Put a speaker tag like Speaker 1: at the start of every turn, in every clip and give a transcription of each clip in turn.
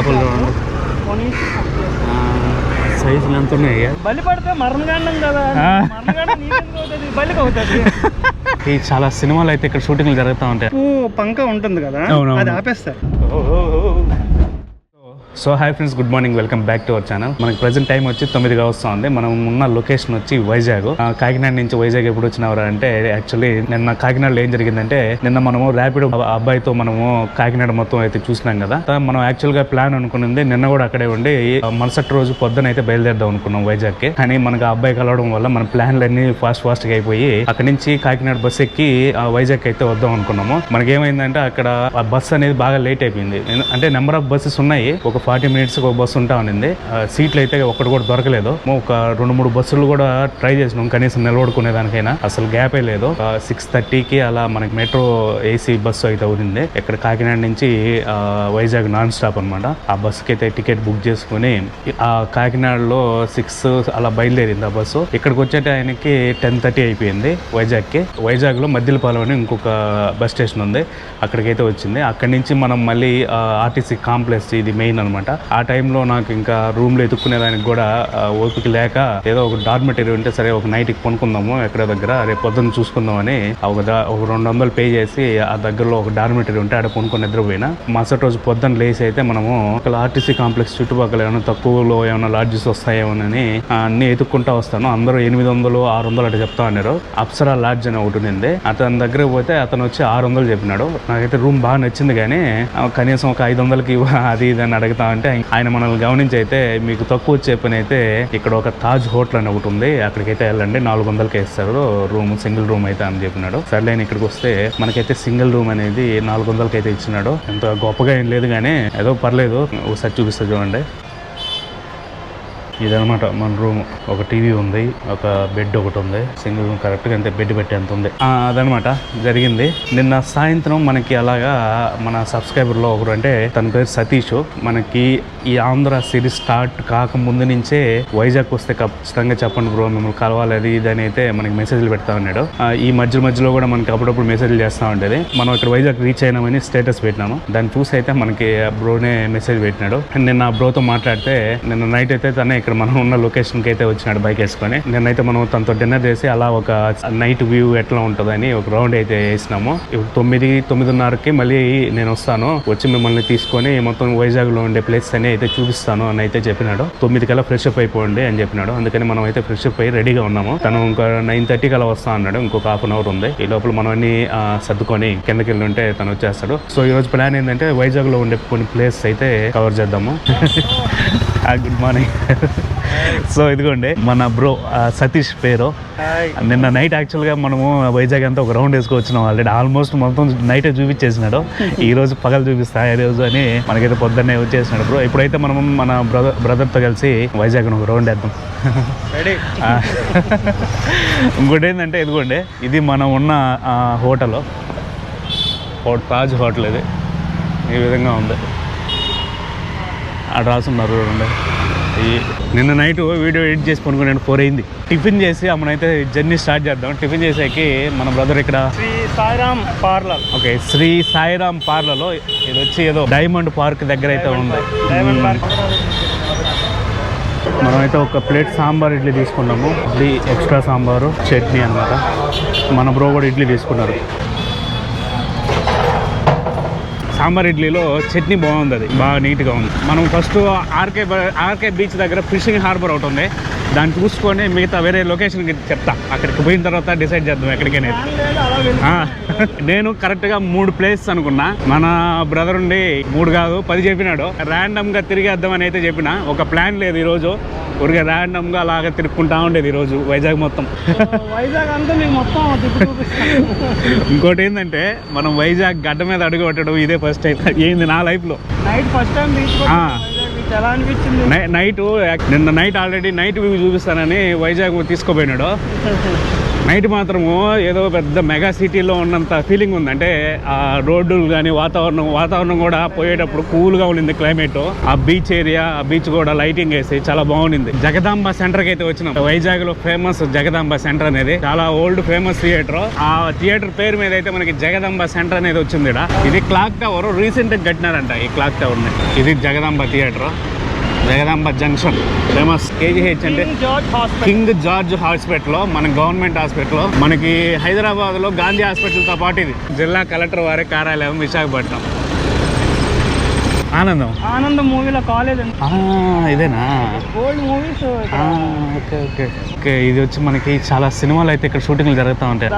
Speaker 1: చేపలు సైజులు ఎంత ఉన్నాయి?
Speaker 2: బలి పడితే మరణకాండం కదా, బలికి అవుతుంది.
Speaker 1: ఈ చాలా సినిమాలు అయితే ఇక్కడ షూటింగ్లు జరుగుతూ ఉంటాయి.
Speaker 2: పంక ఉంటుంది కదా, అది ఆపేస్తారు.
Speaker 1: So hi friends, good morning, welcome back to our channel. మనకి ప్రజెంట్ టైం వచ్చి 9గా వస్తుంది. మనం ఉన్న లొకేషన్ వచ్చి వైజాగ్. కాకినాడ నుంచి వైజాగ్ ఎప్పుడు వచ్చినవారు అంటే, యాక్చువల్లీ నిన్న కాకినాడలో ఏం జరిగిందంటే, నిన్న మనము ర్యాపిడ్ అబ్బాయితో మనము కాకినాడ మొత్తం అయితే చూసినాం కదా. మనం యాక్చువల్ గా ప్లాన్ అనుకున్నది నిన్న కూడా అక్కడే ఉండి మరుసటి రోజు పొద్దున అయితే బయలుదేరదాం అనుకున్నాం వైజాగ్ కి. కానీ మనకు ఆ అబ్బాయి కలవడం వల్ల మన ప్లాన్లు అన్ని ఫాస్ట్ గా అయిపోయి అక్కడి నుంచి కాకినాడ బస్ ఎక్కి వైజాగ్ అయితే వద్దాం అనుకున్నాము. మనకి ఏమైందంటే అక్కడ ఆ బస్ అనేది బాగా లేట్ అయిపోయింది. అంటే నెంబర్ ఆఫ్ బస్సెస్ ఉన్నాయి, ఒక 40 minutes ఒక బస్సు ఉంటా ఉన్నింది. సీట్లు అయితే ఒకటి కూడా దొరకలేదు. ఒక 2-3 బస్సులు కూడా ట్రై చేసినాం కనీసం నిలబడుకునే దానికైనా, అసలు గ్యాపే లేదు. 6:30కి అలా మనకి మెట్రో ఏసీ బస్సు అయితే అవుతుంది. ఇక్కడ కాకినాడ నుంచి వైజాగ్ నాన్ స్టాప్ అనమాట. ఆ బస్సుకి అయితే టికెట్ బుక్ చేసుకుని ఆ కాకినాడలో 6 అలా బయలుదేరింది ఆ బస్సు. ఇక్కడికి వచ్చే టైంకి 10:30 అయిపోయింది వైజాగ్కి. వైజాగ్లో మద్దిలపాలెం అని ఇంకొక బస్ స్టేషన్ ఉంది, అక్కడికైతే వచ్చింది. అక్కడి నుంచి మనం మళ్ళీ ఆర్టీసీ కాంప్లెక్స్, ఇది మెయిన్ అనమాట. ఆ టైంలో నాకు ఇంకా రూమ్లో ఎత్తుక్కునేదానికి కూడా ఓపిక లేక, ఏదో ఒక డార్మెటరీ ఉంటే సరే ఒక నైట్కి కొనుక్కుందాము ఎక్కడ దగ్గర, రేపు పొద్దున్న చూసుకుందామని ఒక 200 పే చేసి ఆ దగ్గరలో ఒక డార్మెటరీ ఉంటే ఆడ కొనుక్కొని నిద్రపోయినా. మరుసటి రోజు పొద్దున్న లేసి అయితే మనము ఒక ఆర్టీసీ కాంప్లెక్స్ చుట్టుపక్కల ఏమైనా తక్కువలో ఏమైనా లాడ్జెస్ వస్తాయేమోనని అన్ని ఎత్తుక్కుంటా వస్తాను. అందరూ 800, 600 అటు చెప్తా ఉన్నారు. అప్సరా లాడ్జ్ అని ఒకటి ఉంది. అతని దగ్గరకు పోతే అతను వచ్చి 600 చెప్పినాడు. నాకైతే రూమ్ బాగా నచ్చింది, కానీ కనీసం ఒక 500కి అది ఇది అని అడుగుతా అంటే ఆయన మనల్ని గమనించి అయితే, మీకు తక్కువ వచ్చే పని అయితే ఇక్కడ ఒక తాజ్ హోటల్ అని ఒకటి ఉంది, అక్కడికైతే వెళ్ళండి, 400కి ఇస్తారు రూమ్, సింగిల్ రూమ్ అయితే అని చెప్పినాడు. సర్లే ఇక్కడికి వస్తే మనకైతే సింగిల్ రూమ్ అనేది 400కి అయితే ఇచ్చినాడు. ఎంత గొప్పగా ఏం లేదు, కానీ ఏదో పర్లేదు. ఒకసారి చూపిస్తా చూడండి. ఇదనమాట మన రూమ్. ఒక టీవీ ఉంది, ఒక బెడ్ ఒకటి ఉంది, సింగిల్ రూమ్, కరెక్ట్గా అంతే, బెడ్ పెట్టి ఎంత ఉంది. అదనమాట జరిగింది నిన్న సాయంత్రం. మనకి అలాగా మన సబ్స్క్రైబర్లో ఒకరు, అంటే తన పేరు సతీష్, మనకి ఈ ఆంధ్ర సిరీస్ స్టార్ట్ కాకముందు నుంచే వైజాగ్ వస్తే ఖచ్చితంగా చెప్పండి బ్రో, మిమ్మల్ని కలవాలి అది ఇది అని అయితే మనకి మెసేజ్లు పెడతా ఉన్నాడు. ఈ మధ్యలో కూడా మనకి అప్పుడప్పుడు మెసేజ్లు చేస్తూ ఉండేది. మనం ఇక్కడ వైజాగ్ రీచ్ అయినామని స్టేటస్ పెట్టినాము. దాన్ని చూసి అయితే మనకి బ్రోనే మెసేజ్ పెట్టినాడు. నిన్న బ్రోతో మాట్లాడితే, నిన్న నైట్ అయితే తనే ఇక్కడ మనం ఉన్న లొకేషన్కి అయితే వచ్చినాడు బైక్ వేసుకొని. నిన్నైతే మనం తనతో డిన్నర్ చేసి అలా ఒక నైట్ వ్యూ ఎట్లా ఉంటుందని ఒక రౌండ్ అయితే వేసినాము. ఇప్పుడు 9-9:30కి మళ్ళీ నేను వస్తాను, వచ్చి మిమ్మల్ని తీసుకొని మొత్తం వైజాగ్లో ఉండే ప్లేస్ అని అయితే చూపిస్తాను అని అయితే చెప్పినాడు. 9 ఫ్రెష్ అప్ అయిపోండి అని చెప్పినాడు. అందుకని మనం అయితే ఫ్రెష్ అప్ అయ్యి రెడీగా ఉన్నాము. తను ఇంకా 9:30కి అలా వస్తా అన్నాడు. ఇంకొక ½ an hour ఉంది. ఈ లోపల మనం అన్ని సర్దుకొని కిందకి వెళ్ళి ఉంటే తను వచ్చేస్తాడు. సో ఈ రోజు ప్లాన్ ఏంటంటే వైజాగ్లో ఉండే కొన్ని ప్లేస్ అయితే కవర్ చేద్దాము. Good morning. సో ఇదిగోండి మన బ్రో సతీష్ పేరు. నిన్న నైట్ యాక్చువల్గా మనము వైజాగ్ అంతా ఒక రౌండ్ వేసుకొచ్చినాం. ఆల్రెడీ ఆల్మోస్ట్ మొత్తం నైటే చూపించేసినాడు. ఈ రోజు పగలు చూపిస్తా ఈ రోజు అని మనకైతే పొద్దున్నే వచ్చేసినాడు బ్రో. ఇప్పుడైతే మనము మన బ్రదర్తో కలిసి వైజాగ్ ఒక రౌండ్ వేద్దాం. ఇంకోటి ఏంటంటే, ఇదిగోండి ఇది మనం ఉన్న హోటల్, తాజ్ హోటల్. ఇది ఈ విధంగా ఉంది, అక్కడ రాసున్నారు చూడండి. నిన్న నైట్ వీడియో ఎడిట్ చేసి పనుకున్నాను, 4 అయింది. టిఫిన్ చేసి మనమైతే జర్నీ స్టార్ట్ చేద్దాం. టిఫిన్ చేసేకి మన బ్రదర్ ఇక్కడ
Speaker 2: శ్రీ సాయిరామ్ పార్లర్.
Speaker 1: ఓకే, శ్రీ సాయిరామ్ పార్లర్లో ఇది వచ్చి ఏదో డైమండ్ పార్క్ దగ్గర అయితే ఉంది. మనమైతే ఒక ప్లేట్ సాంబార్ ఇడ్లీ తీసుకున్నాము. ఇడ్లీ ఎక్స్ట్రా సాంబారు, చట్నీ అన్నమాట. మన బ్రో కూడా ఇడ్లీ తీసుకున్నారు. సాంబార్ ఇడ్లీలో చట్నీ బాగుంది, అది బాగా నీట్గా ఉంది. మనం ఫస్ట్ ఆర్కే బీచ్ దగ్గర ఫిషింగ్ హార్బర్ ఒకటి ఉంది, దాన్ని చూసుకొని మిగతా వేరే లొకేషన్కి చెప్తా. అక్కడికి పోయిన తర్వాత డిసైడ్ చేద్దాం ఎక్కడికైనా. నేను కరెక్ట్గా 3 ప్లేసెస్ అనుకున్నా. మన బ్రదర్ ఉండి 3 కాదు 10 చెప్పినాడు. ర్యాండమ్గా తిరిగేద్దామని అయితే చెప్పిన. ఒక ప్లాన్ లేదు ఈరోజు, ఊరికే ర్యాండమ్గా అలాగా తిరుక్కుంటా ఉండేది ఈరోజు వైజాగ్ మొత్తం.
Speaker 2: వైజాగ్ అంతా మీకు మొత్తం.
Speaker 1: ఇంకోటి ఏంటంటే, మనం వైజాగ్ గడ్డ మీద అడుగు పెట్టడం ఇదే ఫస్ట్ టైం ఏంది నా లైఫ్లో.
Speaker 2: నైట్ ఫస్ట్ టైం ఎలా అనిపించింది?
Speaker 1: నిన్న నైట్ ఆల్రెడీ నైట్ వ్యూ చూపిస్తానని వైజాగ్ తీసుకోపోయినాడు. నైట్ మాత్రము ఏదో పెద్ద మెగా సిటీలో ఉన్నంత ఫీలింగ్ ఉంది. అంటే ఆ రోడ్లు కానీ వాతావరణం కూడా పోయేటప్పుడు కూల్గా ఉండింది క్లైమేట్. ఆ బీచ్ ఏరియా, ఆ బీచ్ కూడా లైటింగ్ వేసి చాలా బాగుంది. జగదాంబ సెంటర్కి అయితే వచ్చినాం. వైజాగ్ లో ఫేమస్ జగదాంబ సెంటర్ అనేది చాలా ఓల్డ్ ఫేమస్ థియేటర్. ఆ థియేటర్ పేరు మీద అయితే మనకి జగదాంబ సెంటర్ అనేది వచ్చింది. ఇది క్లాక్ టవర్, రీసెంట్ గా కట్టినారంట ఈ క్లాక్ టవర్ ని. ఇది Jagadamba theatre, Jagadamba junction. Famous KGH అంటే కింగ్ జార్జ్ హాస్పిటల్, మన గవర్నమెంట్ హాస్పిటల్. మనకి హైదరాబాద్ లో గాంధీ హాస్పిటల్ తో పాటు ఇది జిల్లా కలెక్టర్ వారి కార్యాలయం విశాఖపట్నం. ఆనందం
Speaker 2: మూవీలో కాలేజ్
Speaker 1: ఇదేనా?
Speaker 2: Old movies.
Speaker 1: Okay okay okay. ఇది వచ్చి మనకి చాలా సినిమాలు అయితే ఇక్కడ షూటింగ్లు జరుగుతూ ఉంటాయి.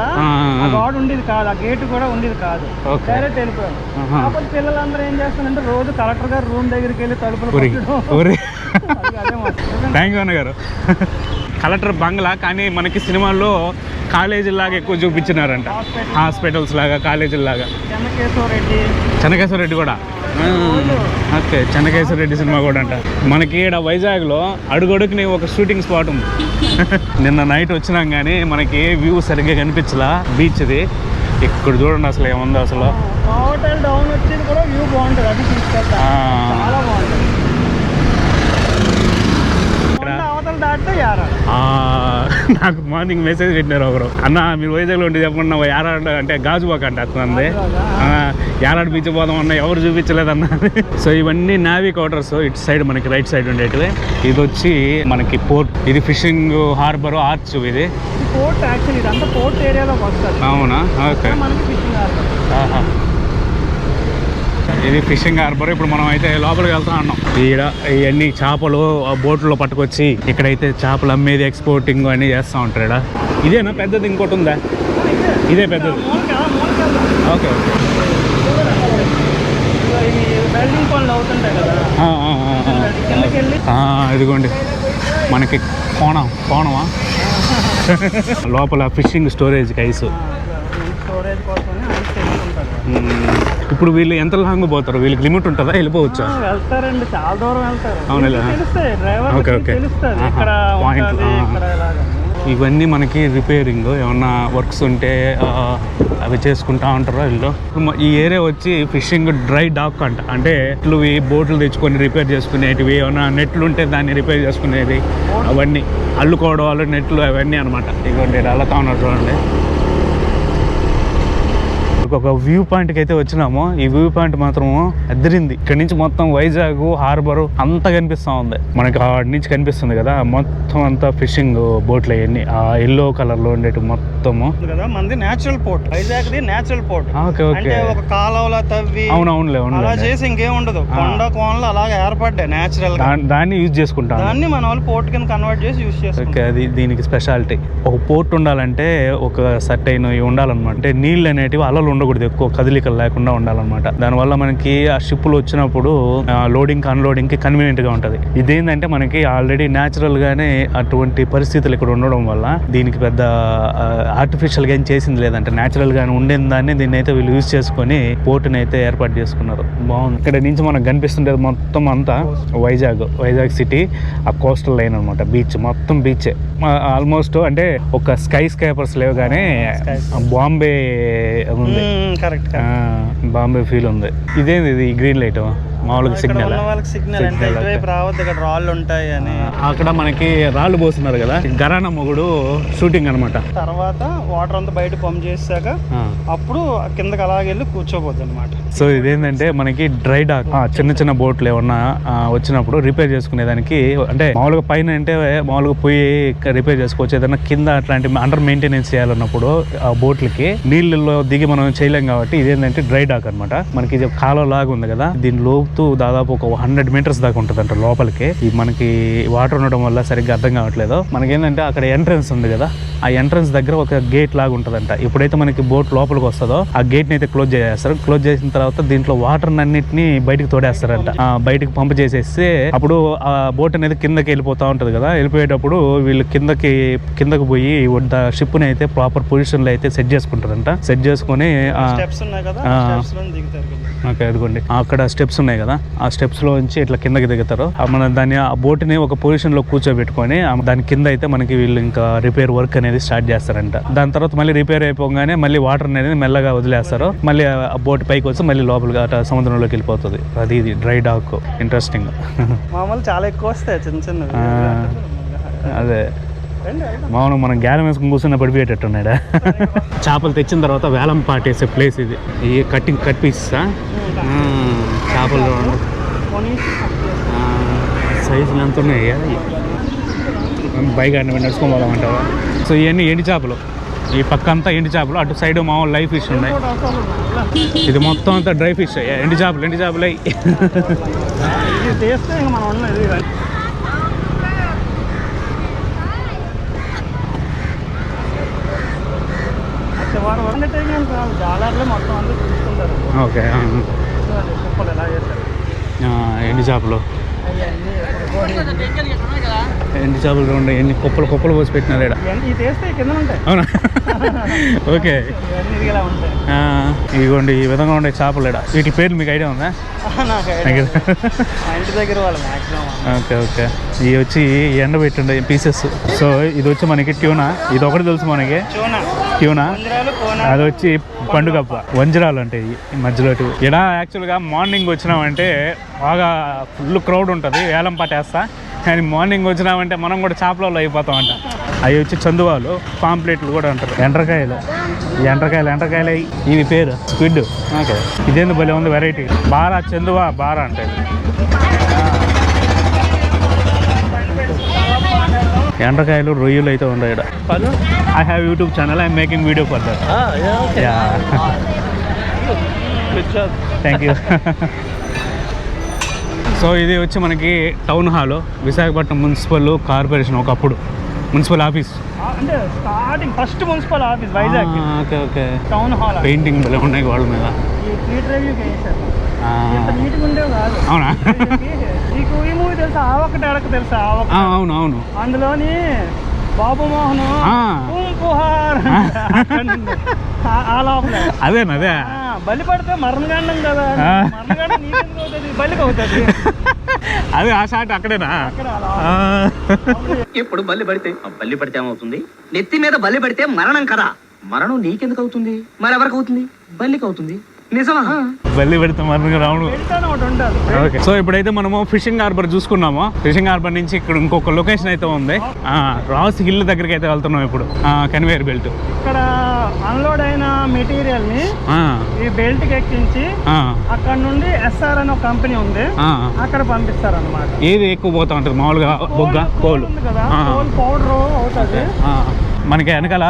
Speaker 2: గాడ్ ఉండేది కాదు, ఆ గేట్ కూడా ఉండేది కాదు, డైరెక్ట్ వెళ్ళిపోయాను. కాకపోతే పిల్లలందరూ ఏం చేస్తారంటే రోజు కలెక్టర్ గారు రూమ్ దగ్గరికి వెళ్ళి తలుపులు
Speaker 1: థ్యాంక్ యూ అన్నగారు. కలెక్టర్ బంగ్లా, కానీ మనకి సినిమాల్లో కాలేజీ లాగా ఎక్కువ చూపించినారంట. హాస్పిటల్స్ లాగా, కాలేజీల లాగా. చెన్నకేశ్వర రెడ్డి కూడా. ఓకే, చెన్నకేశ్వర రెడ్డి సినిమా కూడా అంట. మనకి ఇక్కడ వైజాగ్లో అడుగడుగుని ఒక షూటింగ్ స్పాట్ ఉంది. నిన్న నైట్ వచ్చినాం కానీ మనకి వ్యూ సరిగ్గా కనిపించలా బీచ్ది. ఇక్కడ చూడండి అసలు ఏముంది అసలు.
Speaker 2: డౌన్ వచ్చేది కూడా వ్యూ బాగుంటుంది, అది చాలా బాగుంటుంది.
Speaker 1: నాకు మార్నింగ్ మెసేజ్ పెట్టినారు ఒకరు, అన్న మీరు వైజాగ్లో ఉంటే చెప్పండి యారాడు అంటే గాజువాక అంటే వస్తుంది. యారాడు బీచ్ పోదాం అన్న, ఎవరు చూపించలేదన్న. సో ఇవన్నీ నావీ క్వార్టర్స్ ఇటు సైడ్ మనకి రైట్ సైడ్ ఉండేటివి. ఇది వచ్చి మనకి పోర్ట్, ఇది ఫిషింగ్ హార్బర్ ఆర్చ్. ఇది
Speaker 2: పోర్ట్, యాక్చువల్లీ ఇదంతా పోర్ట్ ఏరియాలోకి వస్తుంది.
Speaker 1: అవునా? ఓకే. ఇది ఫిషింగ్ హార్బర్. ఇప్పుడు మనం అయితే లోపలికి వెళ్తా ఉన్నాం. ఈడ ఇవన్నీ చేపలు బోట్లో పట్టుకొచ్చి ఇక్కడైతే చేపలు అమ్మేది, ఎక్స్పోర్టింగ్ అన్నీ చేస్తూ ఉంటారు. ఇక్కడ ఇదేనా పెద్దది? ఇంకోటి ఉందా? ఇదే పెద్దది. Okay okay. ఇదిగోండి మనకి కోణమా లోపల ఫిషింగ్ స్టోరేజ్ ఐస్. ఇప్పుడు వీళ్ళు ఎంత లాంగ్ పోతారు? వీళ్ళకి లిమిట్ ఉంటుందా? వెళ్ళిపోవచ్చా?
Speaker 2: వెళ్తారండి, చాలా దూరం వెళ్తారు.
Speaker 1: అవును. Okay okay. ఇవన్నీ మనకి రిపేరింగ్ ఏమన్నా వర్క్స్ ఉంటే అవి చేసుకుంటా ఉంటారు వీళ్ళు. ఈ ఏరియా వచ్చి ఫిషింగ్ డ్రై డాక్ అంట. అంటే ఇట్లు బోట్లు తెచ్చుకొని రిపేర్ చేసుకునేటివి, ఏమన్నా నెట్లు ఉంటే దాన్ని రిపేర్ చేసుకునేది, అవన్నీ అల్లుకోవడాలు నెట్లు అవన్నీ అనమాట. ఇదిగోండి అల్లతా ఉన్నారు చూడండి. ఒక వ్యూ పాయింట్కి అయితే వచ్చినాము. ఈ వ్యూ పాయింట్ మాత్రము అద్దరింది. ఇక్కడ నుంచి మొత్తం వైజాగ్ హార్బర్ అంతా కనిపిస్తూ ఉంది మనకి. ఆడి నుంచి కనిపిస్తుంది కదా మొత్తం అంతా ఫిషింగ్ బోట్లు అవన్నీ ఆ ఎల్లో కలర్ లో ఉండేటి మొత్తము
Speaker 2: కదా. మనది natural port, Vizag the natural port.
Speaker 1: Okay okay.
Speaker 2: అంటే ఒక కాలువలా తవ్వి
Speaker 1: అవునవునులే
Speaker 2: అలా చేసి ఇంకేం ఉండదు. కొండ కోనలు అలాగే ఏర్పడ్డాయి నేచురల్ గా.
Speaker 1: దాన్ని యూజ్ చేసుకుంటాం.
Speaker 2: దాన్ని మన వాళ్ళు పోర్ట్ కింద కన్వర్ట్ చేసి యూజ్ చేస్తాం.
Speaker 1: ఓకే, అది దీనికి స్పెషాలిటీ. ఒక పోర్ట్ ఉండాలంటే ఒక సర్టైన్ ఉండాలన్నమాట. అంటే నీళ్ళు అనేటివి అలలు ఉండకూడదు, ఎక్కువ కదలికలు లేకుండా ఉండాలన్నమాట. దానివల్ల మనకి ఆ షిప్లు వచ్చినప్పుడు లోడింగ్ అన్లోడింగ్ కి కన్వీనియంట్ గా ఉంటది. ఇదేంటంటే మనకి ఆల్రెడీ న్యాచురల్ గానే అటువంటి పరిస్థితులు ఇక్కడ ఉండడం వల్ల దీనికి పెద్ద ఆర్టిఫిషియల్ గా ఏం చేసింది లేదంటే న్యాచురల్ గానే ఉండేది దాన్ని దీన్ని అయితే వీళ్ళు యూజ్ చేసుకొని పోర్టుని అయితే ఏర్పాటు చేసుకున్నారు. బాగుంది. ఇక్కడ నుంచి మనకు కనిపిస్తుంటే మొత్తం అంతా వైజాగ్ సిటీ, ఆ కోస్టల్ లైన్ అనమాట. బీచ్ మొత్తం బీచే ఆల్మోస్ట్. అంటే ఒక స్కై స్కేపర్స్ లేవు కానీ బాంబే ఉంది.
Speaker 2: కరెక్ట్,
Speaker 1: బాంబే ఫీల్ ఉంది. ఇదేంది ఇది గ్రీన్ లైట్? మామూలుగా సిగ్నల్.
Speaker 2: సిగ్నల్ అంటే ఇటువైపు రావద్దు, ఇక్కడ రాళ్ళు ఉంటాయి అని.
Speaker 1: అక్కడ మనకి రాళ్ళు పోస్తున్నారు కదా, గరానా మొగుడు షూటింగ్ అనమాట.
Speaker 2: తర్వాత వాటర్ అంతా బయట పంప్ చేసాక అప్పుడు కిందకి అలాగే వెళ్ళి కూర్చోబోద్దు అనమాట.
Speaker 1: సో ఇదేంటంటే మనకి డ్రై డాక్, చిన్న బోట్లు ఏమన్నా వచ్చినప్పుడు రిపేర్ చేసుకునేదానికి. అంటే మామూలుగా పైన అంటే మామూలుగా పోయి రిపేర్ చేసుకోవచ్చు. ఏదైనా కింద అట్లాంటి అండర్ మెయింటెనెన్స్ చేయాలన్నప్పుడు ఆ బోట్లకి నీళ్ళల్లో దిగి మనం చేయలేం కాబట్టి ఇదేంటంటే డ్రై డాక్ అనమాట. మనకి ఇది కాలువ లాగా ఉంది కదా, దీని లోపు దాదాపు ఒక 100 మీటర్స్ దాకా ఉంటుందంట లోపలికి. మనకి వాటర్ ఉండడం వల్ల సరిగ్గా అర్థం కావట్లేదు. మనకేంటంటే అక్కడ ఎంట్రన్స్ ఉంది కదా, ఆ ఎంట్రన్స్ దగ్గర ఒక గేట్ లాగా ఉంటుందంట. ఎప్పుడైతే మనకి బోట్ లోపలికి వస్తుందో ఆ గేట్ ని అయితే క్లోజ్ చేసేస్తారు. క్లోజ్ చేసిన తర్వాత దీంట్లో వాటర్ అన్నిటిని బయటకు తోడేస్తారంట. బయటకు పంప్ చేసేస్తే అప్పుడు ఆ బోట్ అనేది కిందకి వెళ్ళిపోతా ఉంటది కదా. వెళ్ళిపోయేటప్పుడు వీళ్ళు కిందకు పోయి షిప్ ని అయితే ప్రాపర్ పొజిషన్ లో అయితే సెట్ చేసుకుంటారంట. సెట్ చేసుకుని
Speaker 2: స్టెప్స్ ఉన్నాయి కదా,
Speaker 1: ఓకే, అదిగోండి అక్కడ స్టెప్స్ ఉన్నాయి కదా, కదా, ఆ స్టెప్స్లో నుంచి ఇట్లా కిందకి దిగుతారు. మన దాన్ని ఆ బోట్ని ఒక పొజిషన్లో కూర్చోబెట్టుకొని దాని కింద అయితే మనకి వీళ్ళు ఇంకా రిపేర్ వర్క్ అనేది స్టార్ట్ చేస్తారంట. దాని తర్వాత మళ్ళీ రిపేర్ అయిపోగానే మళ్ళీ వాటర్ అనేది మెల్లగా వదిలేస్తారు. మళ్ళీ ఆ బోట్ పైకి వచ్చి మళ్ళీ లోపలికి అట్లా సముద్రంలోకి వెళ్ళిపోతుంది. అది ఇది డ్రై డాక్. ఇంట్రెస్టింగ్.
Speaker 2: మామూలు చాలా ఎక్కువ వస్తాయి చిన్న చిన్న.
Speaker 1: అదే మామూలు మనం గ్యాలం వేసుకుని కూర్చున్న పడిపోయేటట్టున్నాడా. చేపలు తెచ్చిన తర్వాత వేలం పాటేసే ప్లేస్ ఇది. ఈ కట్ పీసా చేపలు సైజులు ఎంత ఉన్నాయి. బైక్ అన్నీ నడుచుకోవాలంటావా. సో ఇవన్నీ ఎండి చేపలు, ఈ పక్క అంతా ఎండి చేపలు, అటు సైడ్ మామూలు లైవ్ ఫిష్ ఉన్నాయి. ఇది మొత్తం అంతా డ్రై ఫిష్. ఎండి చేపలు అయి ఓకే. ఎండి చేపలు రెండు ఎన్ని కుప్పలు పోసి పెట్టినారు ఇక్కడ. అవునా. ఓకే. ఇదిగోండి ఈ విధంగా ఉండే చేపలు ఇక్కడ. వీటి పేర్లు మీకు ఐడియా ఉందా? Okay okay. ఇవి వచ్చి ఎండ పెట్టండి పీసెస్. సో ఇది వచ్చి మనకి ట్యూనా. ఇది ఒకటి తెలుసు మనకి, ట్యూనా. అది వచ్చి పండుగప్ప, వంజరాలు అంటే ఈ మధ్యలో. ఇక్కడ యాక్చువల్గా మార్నింగ్ వచ్చినామంటే బాగా ఫుల్ క్రౌడ్ ఉంటుంది, వేలం పట్టేస్తా. కానీ మార్నింగ్ వచ్చినామంటే మనం కూడా చేపలలో అయిపోతామంట. అవి వచ్చి చందువాలు, పాంప్లెట్లు కూడా అంటారు. ఎండ్రకాయలు ఇవి పేరు స్క్విడ్. ఓకే. ఇదేందు భలే ఉంది వెరైటీ. బారా, చందువా, బారా అంటే. ఎండ్రకాయలు, రొయ్యలు అయితే ఉన్నాయి ఇక్కడ. I have YouTube channel, I'm making video for that. Thank you. So ఇది వచ్చి మనకి town hall, Visakhapatnam municipal corporation, ఒకప్పుడు మున్సిపల్ ఆఫీస్.
Speaker 2: అంటే starting first municipal office Vizag. Okay okay. Town hall
Speaker 1: painting భలే ఉన్నాయి వాళ్ళ మీద. అవునా.
Speaker 2: నీకు ఈ మూవీ తెలుసా? ఆ ఒక్కటి అడక తెలుసా?
Speaker 1: అవును అవును.
Speaker 2: అందులోని బాబు మోహన్
Speaker 1: అదేనా? అదే
Speaker 2: బలి పడితే మరణగండం కదా, బలికి అవుతుంది.
Speaker 1: అదే ఆ షాట్ అక్కడేనా?
Speaker 3: ఇప్పుడు బల్లి పడితే ఏమవుతుంది? నెత్తి మీద బల్లి పడితే మరణం కదా. మరణం నీకెందుకు అవుతుంది? మరెవరికి అవుతుంది? బల్లికి అవుతుంది. నిజమా?
Speaker 1: బల్లి పెడితే మరణం రావడం. ఓకే. సో ఇప్పుడైతే మనము ఫిషింగ్ హార్బర్ చూసుకున్నాము. ఫిషింగ్ హార్బర్ నుంచి ఇక్కడ ఇంకొక లొకేషన్ అయితే ఉంది. రాస్ హిల్ దగ్గరికి అయితే వెళ్తున్నాం ఇప్పుడు. Conveyor belt.
Speaker 2: ఇక్కడ అన్లోడ్ అయిన మెటీరియల్ ని ఈ బెల్ట్ కి ఎక్కించి అక్కడ నుండి SR అనే ఒక కంపెనీ ఉంది, అక్కడ పంపిస్తారు అన్నమాట.
Speaker 1: ఏది ఎక్కువ పోతా ఉంటుంది మామూలుగా? బొగ్గ, కోల్
Speaker 2: పౌడర్ అవుతుంది.
Speaker 1: మనకి వెనకాల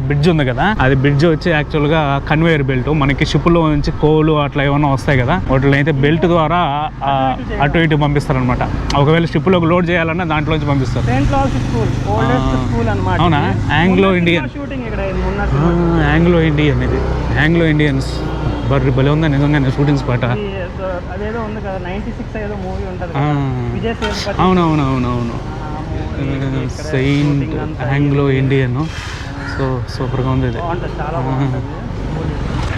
Speaker 1: బ్రిడ్జ్ ఉంది కదా, అది బ్రిడ్జ్ వచ్చి యాక్చువల్గా కన్వేయర్ బెల్ట్. మనకి షిప్లో నుంచి కోలు అట్లా ఏమన్నా వస్తాయి కదా, వాటిని అయితే బెల్ట్ ద్వారా అటు ఇటు పంపిస్తారు అనమాట. ఒకవేళ షిప్లోకి లోడ్ చేయాలన్నా దాంట్లోంచి పంపిస్తారు. అవునా? ఆంగ్లో ఇండియన్ ఇది. ఆంగ్లో ఇండియన్స్ బర్రీ భలే ఉందా నిజంగానే షూటింగ్ స్పాట్. అవునవునవునవును. Saint Anglo Indian. సో సూపర్గా ఉంది ఇది.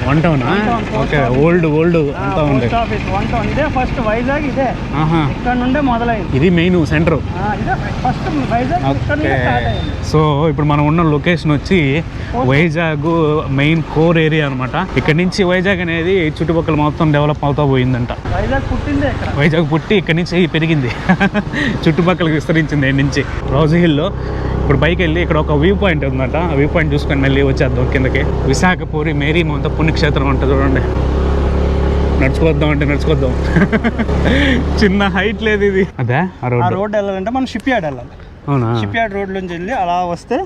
Speaker 1: One town. ఓకే. ఓల్డ్ అంతా ఉంది.
Speaker 2: ఇదే ఫస్ట్ వైజాగ్. ఇదే ఇక్కడ నుండే మొదలైంది.
Speaker 1: ఇది మెయిన్ సెంటర్.
Speaker 2: ఓకే.
Speaker 1: సో ఇప్పుడు మనం ఉన్న లొకేషన్ వచ్చి వైజాగ్ మెయిన్ కోర్ ఏరియా అనమాట. ఇక్కడ నుంచి వైజాగ్ అనేది చుట్టుపక్కల మొత్తం డెవలప్ అవుతా పోయిందంట. వైజాగ్ పుట్టి ఇక్కడ నుంచి పెరిగింది. చుట్టుపక్కల విస్తరించింది ఇక్కడ నుంచి. రోజు హిల్లో ఇప్పుడు పైకి వెళ్ళి ఇక్కడ ఒక వ్యూ పాయింట్ ఉందంట. ఆ వ్యూ పాయింట్ చూసుకొని మళ్ళీ వచ్చేద్దాం కిందకి. విశాఖపూరి మేరీ మౌంత పుణ్యక్షేత్రం ఉంటుంది చూడండి. నడుచుకోద్దాం. చిన్న హైట్ లేదు ఇది. అదే ఆ
Speaker 2: రోడ్ వెళ్ళాలంటే మనం షిప్ యార్డ్ వెళ్ళాలి.
Speaker 1: అవునా?
Speaker 2: షిప్ యార్డ్ రోడ్ నుంచి వెళ్ళి అలా వస్తే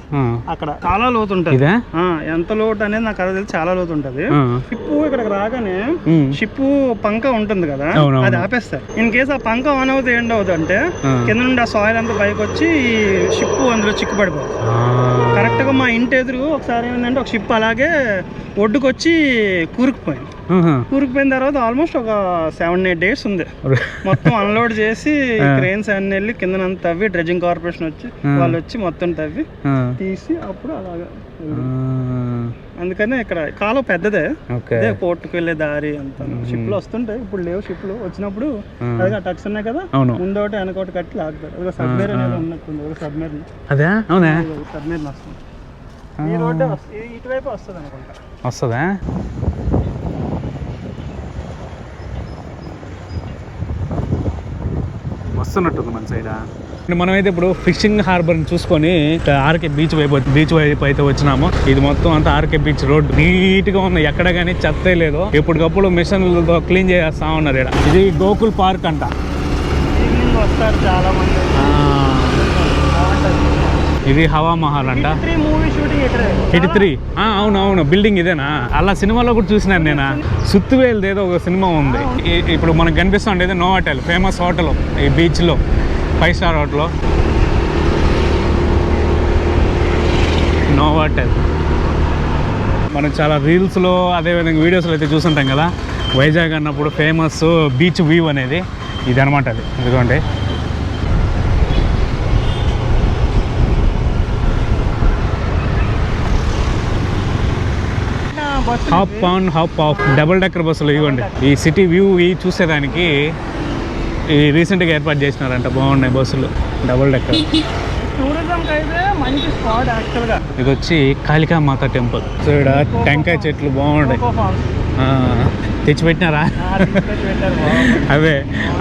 Speaker 2: అక్కడ చాలా లోతు ఉంటుంది. ఎంత లోతు అనేది నాకు అలా తెలిసి చాలా లోతు ఉంటది. షిప్ ఇక్కడికి రాగానే షిప్ పంక ఉంటుంది కదా, అది ఆపేస్తారు. ఇన్ కేసు ఆ పంక ఆన్ అవుతే ఏంటవుతుంది అంటే కింద నుండి ఆ సాయిల్ అంతా పైకి వచ్చి షిప్ అందులో చిక్కుపడిపోతుంది. కరెక్ట్ గా మా ఇంటి ఎదురు ఒకసారి ఏంటంటే ఒక షిప్ అలాగే ఒడ్డుకొచ్చి కూరుకుపోయిన తర్వాత ఆల్మోస్ట్ ఒక 7-8 days ఉంది. మొత్తం అన్లోడ్ చేసి క్రెయిన్స్ అన్ని వెళ్ళి కిందనంత తవ్వి డ్రెడ్జింగ్ కార్పొరేషన్ వచ్చి వాళ్ళు వచ్చి మొత్తం తవ్వి తీసి అప్పుడు అలాగా అందుకని ఇక్కడ కాలువ పెద్దదే.
Speaker 1: ఓకే.
Speaker 2: అదే పోర్టుకు వెళ్ళే దారి అంతా షిప్లు వస్తుంటాయి. ఇప్పుడు లేవు షిప్లు. వచ్చినప్పుడు అదే టక్స్ ఉన్నాయి కదా, ముందోటి వెనకోటి కట్టి లాగుతారు. ఒక సబ్మెరీన్ అనేది ఉన్నట్టుంది. ఒక సబ్మెరీన్.
Speaker 1: అదే అవునా?
Speaker 2: సబ్మెరీన్ వస్తుంది. ఈ రోడ్డు ఇటువైపు వస్తుంది అనుకుంటా.
Speaker 1: వస్తుందా? వస్తున్నట్టుంది మన సైడ్. మనమైతే ఇప్పుడు ఫిషింగ్ హార్బర్ చూసుకొని ఆర్కే బీచ్ వైపు అయితే వచ్చినాము. ఇది మొత్తం అంతా ఆర్కే బీచ్ రోడ్ నీట్ గా ఉంది. ఎక్కడ కానీ చెత్తే లేదు. ఎప్పటికప్పుడు మిషన్లతో క్లీన్ చేస్తా ఉన్నారు ఇక్కడ. ఇది గోకుల్ పార్క్ అంట.
Speaker 2: వస్తారు చాలా మంది.
Speaker 1: ఇది హవా మహల్ అంట.
Speaker 2: హిట్ 3
Speaker 1: అవును బిల్డింగ్ ఇదేనా? అలా సినిమాలో కూడా చూసినాను నేను. సుత్తువేల్ది ఏదో ఒక సినిమా ఉంది. ఇప్పుడు మనకు కనిపిస్తుండేది నోవాటెల్, ఫేమస్ హోటల్ ఈ బీచ్ లో, 5 స్టార్ హోటల్ నోవాటెల్. మనం చాలా రీల్స్లో అదేవిధంగా వీడియోస్లో అయితే చూస్తుంటాం కదా, వైజాగ్ అన్నప్పుడు ఫేమస్ బీచ్ వ్యూ అనేది ఇది అనమాట. అది ఎందుకంటే hop on hop of double decker బస్సులు ఇవ్వండి. ఈ సిటీ వ్యూ చూసేదానికి ఈ రీసెంట్గా ఏర్పాటు చేసినారంట. బాగున్నాయి బస్సులు డబుల్ డెక్కర్.
Speaker 2: టూరిజంకి అయితే మంచి స్పాట్ యాక్చువల్గా.
Speaker 1: ఇది వచ్చి కాళికామాత టెంపుల్. సో ఇక్కడ టెంకాయ చెట్లు బాగున్నాయి. తెచ్చిపెట్టినారా? అదే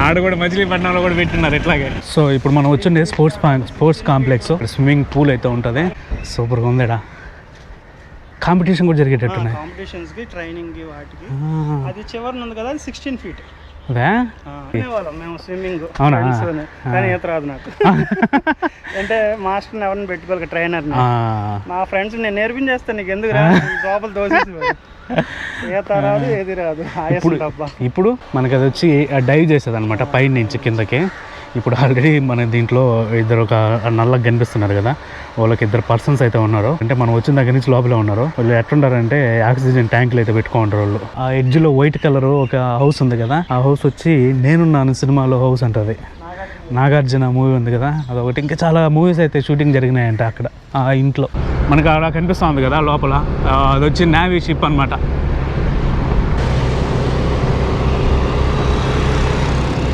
Speaker 1: ఆడ కూడా మచిలీపట్నంలో కూడా పెట్టినారు ఇట్లాగే. సో ఇప్పుడు మనం వచ్చిండే స్పోర్ట్స్ కాంప్లెక్స్. స్విమ్మింగ్ పూల్ అయితే ఉంటుంది. సూపర్గా ఉంది. ఇక్కడ కాంపిటీషన్ కూడా జరిగేటట్టున్నాయి.
Speaker 2: కాంపిటీషన్స్ కి, ట్రైనింగ్ కి, వాటికి. అది చివరి ఉంది కదా, 16 feet. మేము స్విమ్మింగ్.
Speaker 1: అవునా?
Speaker 2: కానీ ఈత రాదు నాకు. అంటే మాస్టర్ ఎవరిని పెట్టుకోవాలి, ట్రైనర్. మా ఫ్రెండ్స్ నేను నేర్పించేస్తాను, నీకు ఎందుకు రా లోపల దోసేసి. ఈత రాదు, ఏది రాదు.
Speaker 1: ఇప్పుడు మనకి అది వచ్చి డైవ్ చేసేది అనమాట పైన నుంచి కిందకి. ఇప్పుడు ఆల్రెడీ మన దీంట్లో ఇద్దరు ఒక నల్లగా కనిపిస్తున్నారు కదా, వాళ్ళకి 2 పర్సన్స్ అయితే ఉన్నారు. అంటే మనం వచ్చిన దగ్గర నుంచి లోపలే ఉన్నారు. వాళ్ళు ఎట్లుంటారంటే ఆక్సిజన్ ట్యాంకులు అయితే పెట్టుకుంటారు వాళ్ళు. ఆ ఎడ్జ్ లో వైట్ కలర్ ఒక హౌస్ ఉంది కదా, ఆ హౌస్ వచ్చి నేనున్నాను సినిమాలో హౌస్ అంటది. నాగార్జున మూవీ ఉంది కదా, అదొకటి. ఇంకా చాలా మూవీస్ అయితే షూటింగ్ జరిగినాయంట అక్కడ ఆ ఇంట్లో. మనకు అక్కడ కనిపిస్తుంది కదా లోపల, అది వచ్చి నేవీ షిప్ అనమాట.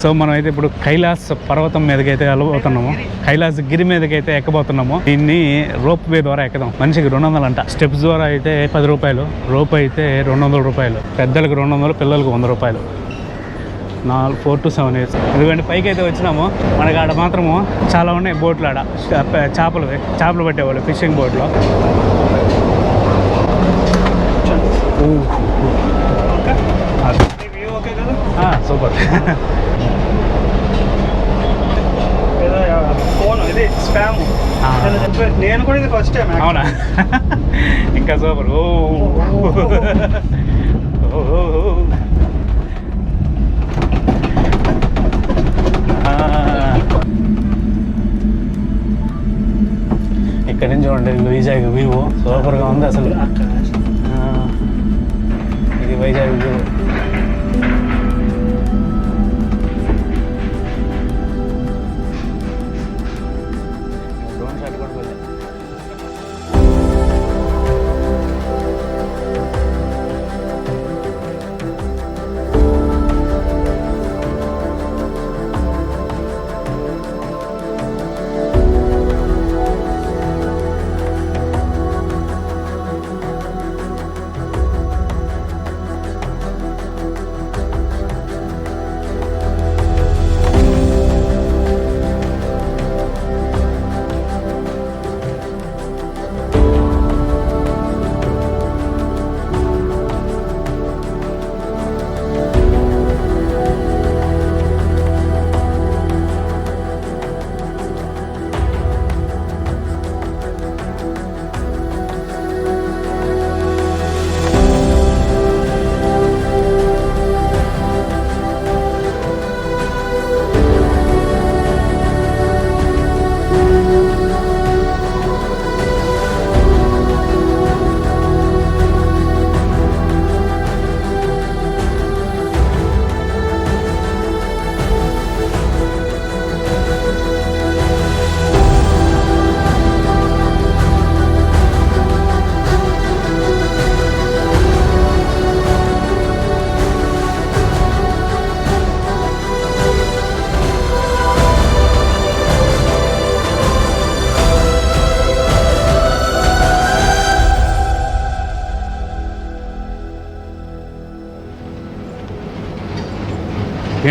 Speaker 1: సో మనం అయితే ఇప్పుడు కైలాస్ పర్వతం మీదకైతే వెళ్ళబోతున్నాము. కైలాస్ గిరి మీదకైతే ఎక్కబోతున్నాము. దీన్ని రోప్ వే ద్వారా ఎక్కుదాం. మనిషికి 200 అంట. స్టెప్స్ ద్వారా అయితే 10 రూపాయలు, రోప్ అయితే 200 రూపాయలు. పెద్దలకు 200, పిల్లలకు 100 రూపాయలు. 4 to 7 years. ఎందుకంటే పైకి అయితే వచ్చినాము. మనకి ఆడ మాత్రము చాలా ఉన్నాయి బోట్లు. ఆడ చేపలు పెట్టేవాళ్ళు ఫిషింగ్ బోట్లో. సూపర్.
Speaker 2: నేను కూడా ఇది ఫస్ట్ టైం.
Speaker 1: అవునా? ఇంకా సూపర్. ఇక్కడ నుంచి చూడండి వైజాగ్ వ్యూ సూపర్గా ఉంది అసలు. ఇది వైజాగ్ వ్యూ.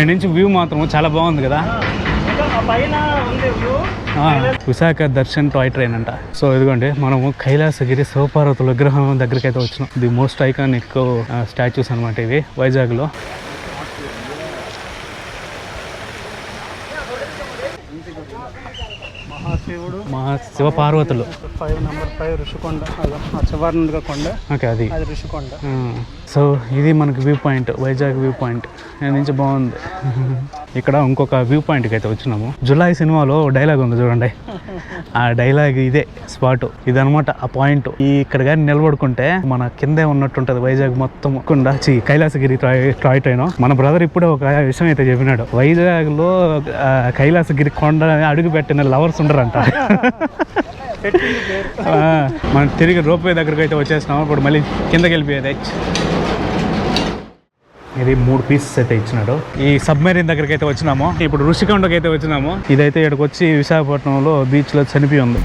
Speaker 1: ఇక్కడ నుంచి వ్యూ మాత్రం చాలా బాగుంది కదా.
Speaker 2: ఇంకా ఆ పైన ఉంది view.
Speaker 1: Visakha Darshan toy train అంట. సో ఇదిగోండి మనము కైలాసగిరి శివపార్వతుల విగ్రహం దగ్గరికి అయితే వచ్చినాం. ది మోస్ట్ ఐకానిక్ స్టాచ్యూస్ అనమాట ఇవి వైజాగ్లో.
Speaker 2: మహాశివుడు,
Speaker 1: శివపార్వతులు
Speaker 2: 5 నెంబర్ 5 ఋషికొండ, ఆ చివరిగా కొండ,
Speaker 1: ఓకే అది
Speaker 2: ఋషికొండ.
Speaker 1: సో ఇది మనకి view point, Vizag view point నుంచి బాగుంది. ఇక్కడ ఇంకొక వ్యూ పాయింట్కి అయితే వచ్చినాము. జులై సినిమాలో డైలాగ్ ఉంది చూడండి, ఆ డైలాగ్ ఇదే స్పాట్, ఇదనమాట ఆ పాయింట్. ఇక్కడ కానీ నిలబడుకుంటే మన కిందే ఉన్నట్టుంటది వైజాగ్ మొత్తం. Kailasagiri toy train. మన బ్రదర్ ఇప్పుడే ఒక విషయం అయితే చెప్పినాడు, వైజాగ్ లో కైలాసగిరి కొండ అడుగు పెట్టిన లవర్స్ ఉండరంట. మనం తిరిగి రోప్వే దగ్గరకు అయితే వచ్చేసినాము. ఇప్పుడు మళ్ళీ కిందకి వెళ్ళిపోయేది. ఇది 3 పీసెస్ అయితే ఇచ్చినాడు. ఈ సబ్మెరీన్ దగ్గరికి అయితే వచ్చినాము. ఇప్పుడు ఋషికొండకి అయితే వచ్చినాము. ఇదైతే ఇక్కడికి వచ్చి విశాఖపట్నంలో బీచ్లో చనిపోయి ఉంది.